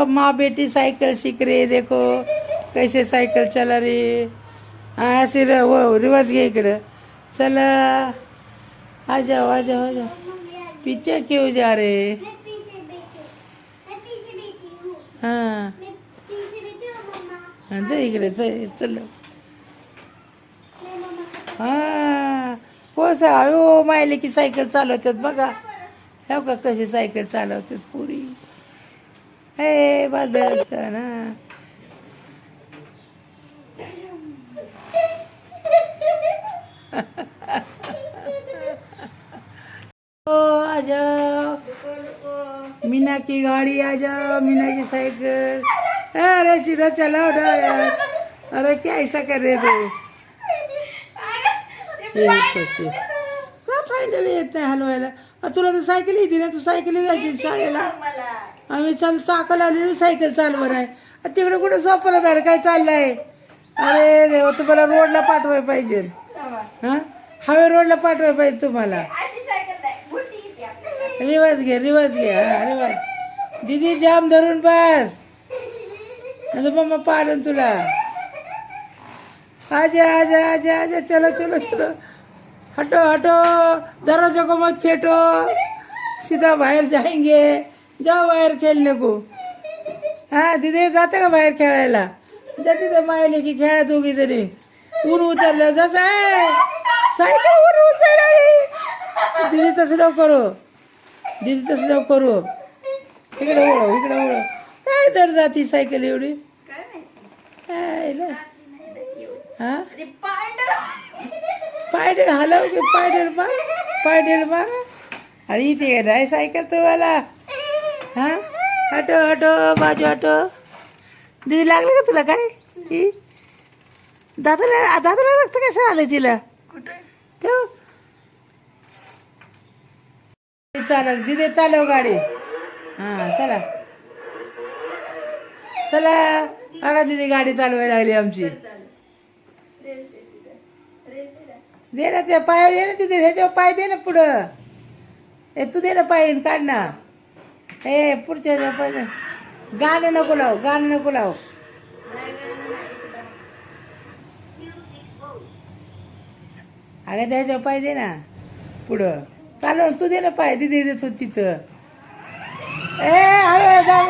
माँ बेटी साइकिल सीख रही है, देखो कैसे साइकिल चला रही है। हाँ ऐसे वो रिवर्स गए इकडे। चला आ जाओ आ जाओ आ जाओ। पीछे क्यों जा रहे? हाँ हाँ इकडे चल। हाँ कोसा अयो मायले की सायकल चालवतात बघा. हो का कशी सायकल चालवतात पुरी. हे बदलतं ना. ओ आ जाओ मीना की गाड़ी, आ जाओ मीना की साइकिल. अरे सीधा चलाओ ना यार. अरे क्या ऐसा कर रहे थे? का फायनली येत नाही हलवायला? तुला तर सायकल येते ना, तू सायकल जायची शाळेला. आम्ही चाकं लावलेली सायकल चालवर आहे. तिकडे कुठे सोपाला झाड काय चाललंय? अरे देवा तुम्हाला रोडला पाठवाय पाहिजे. हा हवे रोडला पाठवाय पाहिजे तुम्हाला. रिवाज घे रिवाज घे. हा रिवाज. दीदी जाम धरून बस. मम्मा पाडून तुला. आजा आजा आजा आजा. चलो चलो चलो. हटो हटो. दरवाजा को मत खेटो. सीधा बाहेर जाएंगे. जाओ बाहेर खेळणे को. हा दीदी जाते का बाहेर खेळायला? जाते तर मायले की खेळा दोघी जणी. ऊन उतरलं जसं आहे सायकल ऊन उचलली. दीदी तसं नको करू. दीदी तसं नको करू. इकडे ओळख इकडे ओळख. काय जर जाती सायकल एवढी? काय ना हा पायडेल हलव की पायडेल मार. अरे इथे नाही सायकल तुम्हाला. हा हटो हटो बाजू हटो. दीदी लागलं का तुला काय? दादाला रक्त कसं आलं तिला? चालव दीदी चालव गाडी. हा चला चला. बघा दीदी गाडी चालवायला लागली आमची. दे ना त्या पाय दे ना तिथे. ह्याच्यावर पाय दे ना पुढं. ए तू दे ना पाय काढ ना. ए पुढच्या पाय दे. गाणं नको लाव गाणं नको लाव. अगं त्याच्यावर पाय दे ना पुढं. चालव तू दे ना पाय. दिदी देतो तिथं. ए अरे जाऊ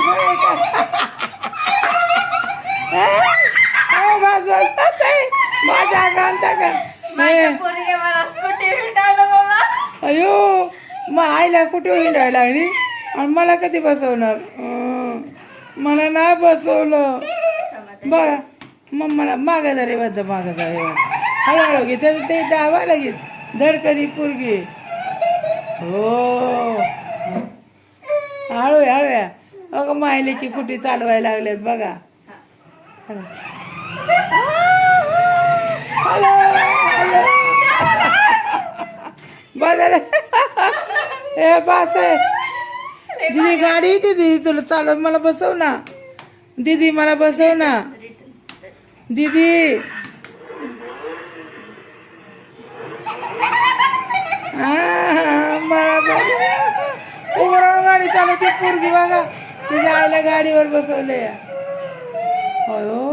बस बस माझ्या गाणता का. अयो मग आईला कुठे हिंडायला लागली आणि मला कधी बसवणार? मला नाही बसवलं बघा. मग मला मागं जा रे वाजा मागं जा. हळूहळू घे त्याचं ते दावा लागेल. धडकनी पोरगी. हो हळू हळूया. अगं मायले की कुठे चालवायला लागलेत बघा. बदल हे बस आहे. दीदी गाडी येते दीदी तुला चालव. मला बसव ना दीदी. मला बसव ना दीदी. मला उघडून गाडी चालवते पोरगी बघा. तिच्या आईला गाडीवर बसवले. हो